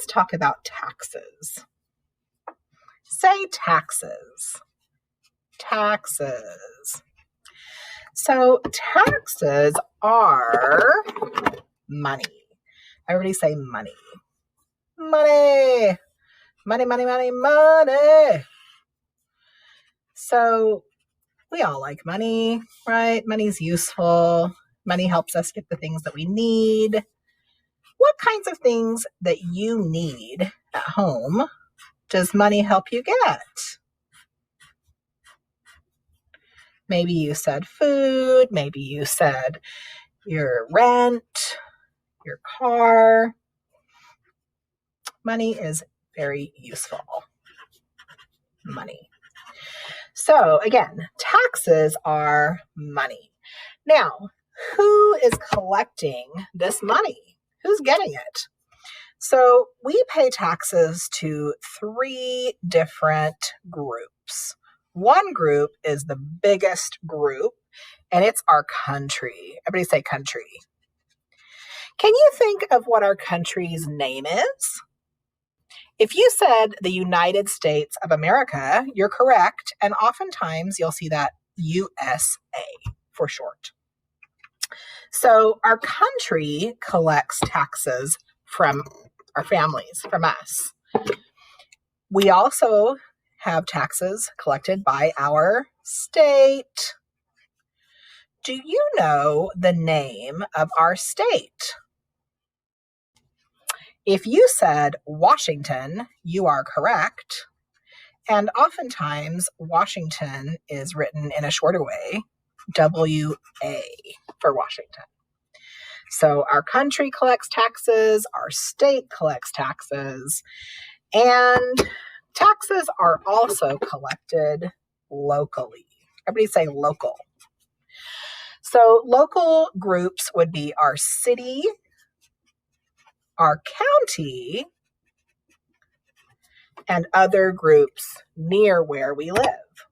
let's talk about taxes. Say taxes. Taxes. So taxes are money. Everybody say money. Money. Money, money, money, money. So we all like money, right? Money's useful. Money helps us get the things that we need. What kinds of things that you need at home does money help you get? Maybe you said food. Maybe you said your rent, your car. Money is very useful. Money. So again, taxes are money. Now, who is collecting this money? Who's getting it? So we pay taxes to 3 different groups. One group is the biggest group, and it's our country. Everybody say country. Can you think of what our country's name is? If you said the United States of America, you're correct, and oftentimes you'll see that USA for short. So our country collects taxes from our families, from us. We also have taxes collected by our state. Do you know the name of our state? If you said Washington, you are correct. And oftentimes, Washington is written in a shorter way, W-A for Washington. So our country collects taxes, our state collects taxes, and taxes are also collected locally. Everybody say local. So local groups would be our city, our county, and other groups near where we live.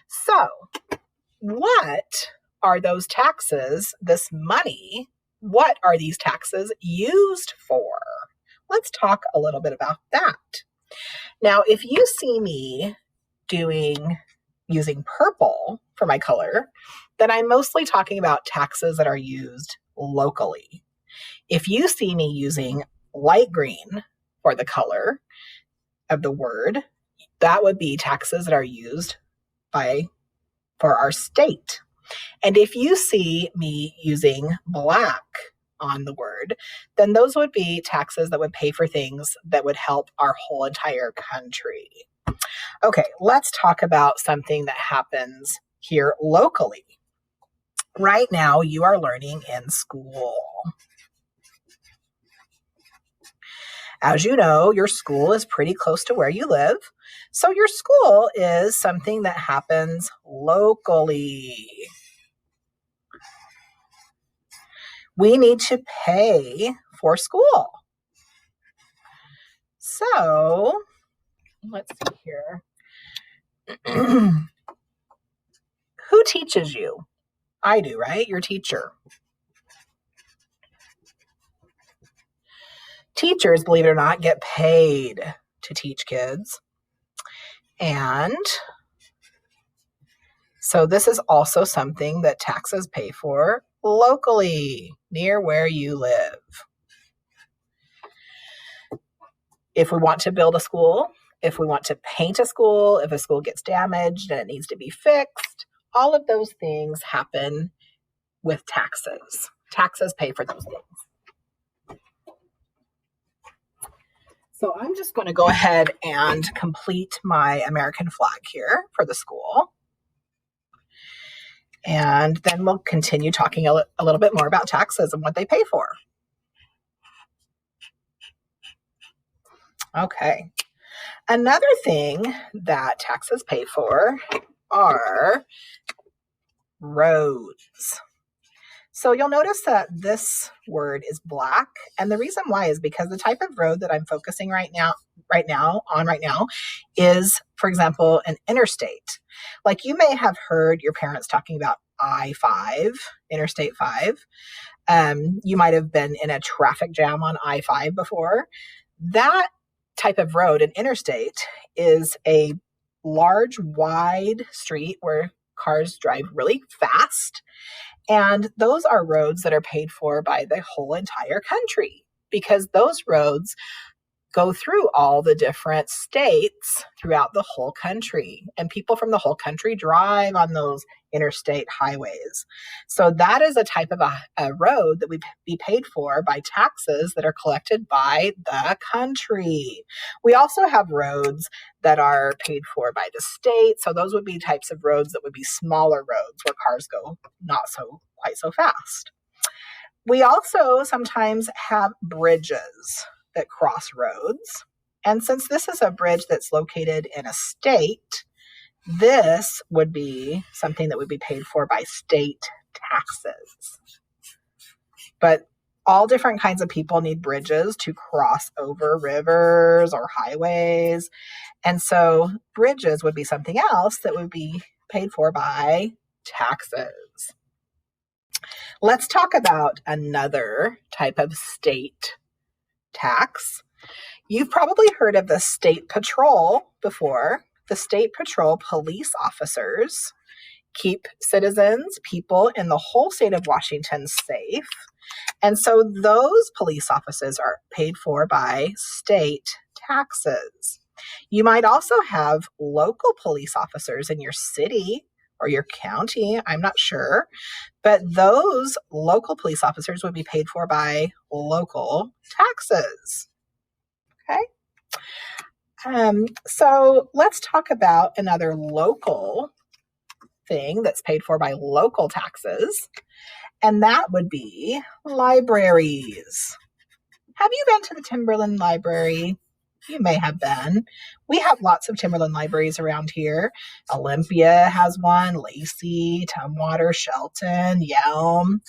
So, what are those taxes, this money, what are these taxes used for? Let's talk a little bit about that. Now, if you see me using purple for my color, then I'm mostly talking about taxes that are used locally. If you see me using light green for the color of the word, that would be taxes that are used for our state. And if you see me using black on the word, then those would be taxes that would pay for things that would help our whole entire country. Okay, let's talk about something that happens here locally. Right now, you are learning in school. As you know, your school is pretty close to where you live. So your school is something that happens locally. We need to pay for school. So let's see here. Who teaches you? I do, right? Your teacher. Teachers, believe it or not, get paid to teach kids. And so this is also something that taxes pay for locally, near where you live. If we want to build a school, if we want to paint a school, if a school gets damaged and it needs to be fixed, all of those things happen with taxes. Taxes pay for those things. So I'm just going to go ahead and complete my American flag here for the school. And then we'll continue talking a little bit more about taxes and what they pay for. Okay. Another thing that taxes pay for are roads. So you'll notice that this word is black. And the reason why is because the type of road that I'm focusing right now is, for example, an interstate. Like you may have heard your parents talking about I-5, Interstate 5. You might have been in a traffic jam on I-5 before. That type of road, an interstate, is a large, wide street where cars drive really fast. And those are roads that are paid for by the whole entire country, because those roads go through all the different states throughout the whole country. And people from the whole country drive on those interstate highways. So that is a type of a road that would be paid for by taxes that are collected by the country. We also have roads that are paid for by the state. So those would be types of roads that would be smaller roads where cars go not quite so fast. We also sometimes have bridges that cross roads. And since this is a bridge that's located in a state, this would be something that would be paid for by state taxes. But all different kinds of people need bridges to cross over rivers or highways. And so bridges would be something else that would be paid for by taxes. Let's talk about another type of state tax. You've probably heard of the state patrol before. The state patrol police officers keep citizens, people in the whole state of Washington safe. And so those police officers are paid for by state taxes. You might also have local police officers in your city or your county, I'm not sure, but those local police officers would be paid for by local taxes. Okay. So let's talk about another local thing that's paid for by local taxes, and that would be libraries. Have you been to the Timberland Library? You may have been. We have lots of Timberland libraries around here. Olympia has one, Lacey, Tumwater, Shelton, Yelm.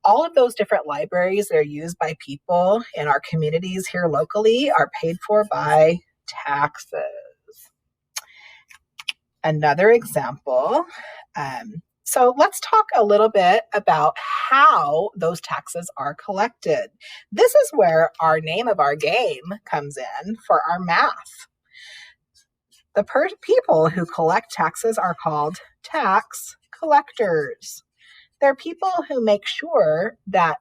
All of those different libraries that are used by people in our communities here locally are paid for by taxes. Another example. So let's talk a little bit about how those taxes are collected. This is where our name of our game comes in for our math. The people who collect taxes are called tax collectors. They're people who make sure that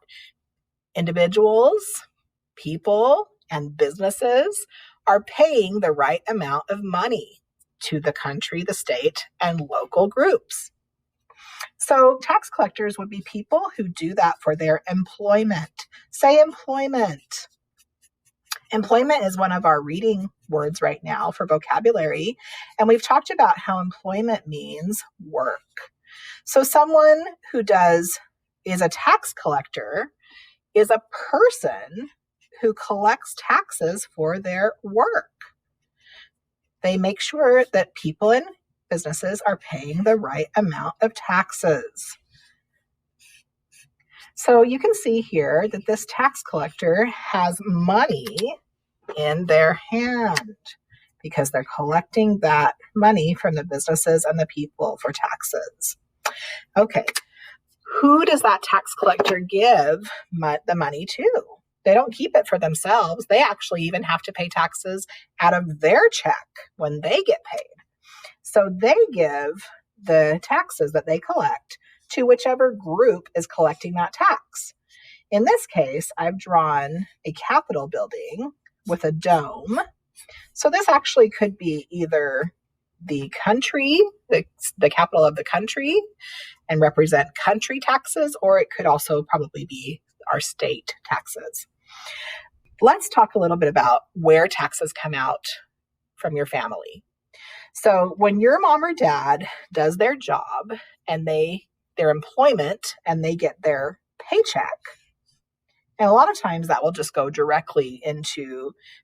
individuals, people, and businesses are paying the right amount of money to the country, the state, and local groups. So tax collectors would be people who do that for their employment. Say employment. Employment is one of our reading words right now for vocabulary, and we've talked about how employment means work. So someone who is a tax collector is a person who collects taxes for their work. They make sure that people and businesses are paying the right amount of taxes. So you can see here that this tax collector has money in their hand because they're collecting that money from the businesses and the people for taxes. Okay, who does that tax collector give the money to? They don't keep it for themselves. They actually even have to pay taxes out of their check when they get paid. So they give the taxes that they collect to whichever group is collecting that tax. In this case, I've drawn a Capitol building with a dome. So this actually could be either the country, the capital of the country, and represent country taxes, or it could also probably be our state taxes. Let's talk a little bit about where taxes come out from your family. So when your mom or dad does their job and their employment and they get their paycheck, and a lot of times that will just go directly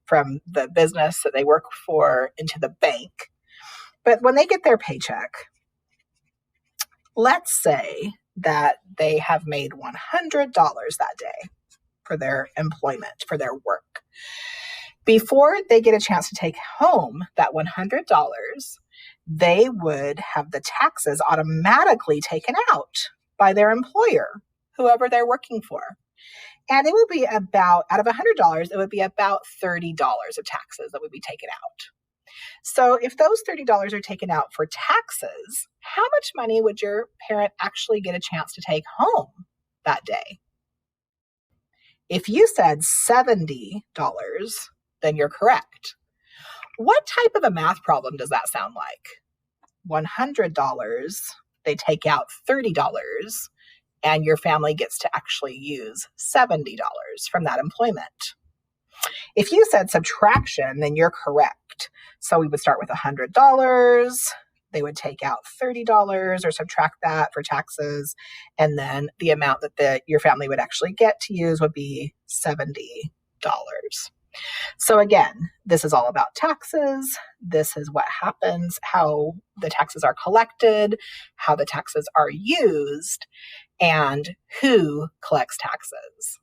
from the business that they work for into the bank. But when they get their paycheck, let's say that they have made $100 that day for their employment, for their work. Before they get a chance to take home that $100, they would have the taxes automatically taken out by their employer, whoever they're working for. And it will be about, out of $100, it would be about $30 of taxes that would be taken out. So if those $30 are taken out for taxes, how much money would your parent actually get a chance to take home that day? If you said $70, then you're correct. What type of a math problem does that sound like? $100, they take out $30, and your family gets to actually use $70 from that employment. If you said subtraction, then you're correct. So we would start with $100. They would take out $30 or subtract that for taxes. And then the amount that your family would actually get to use would be $70. So again, this is all about taxes. This is what happens, how the taxes are collected, how the taxes are used, and who collects taxes.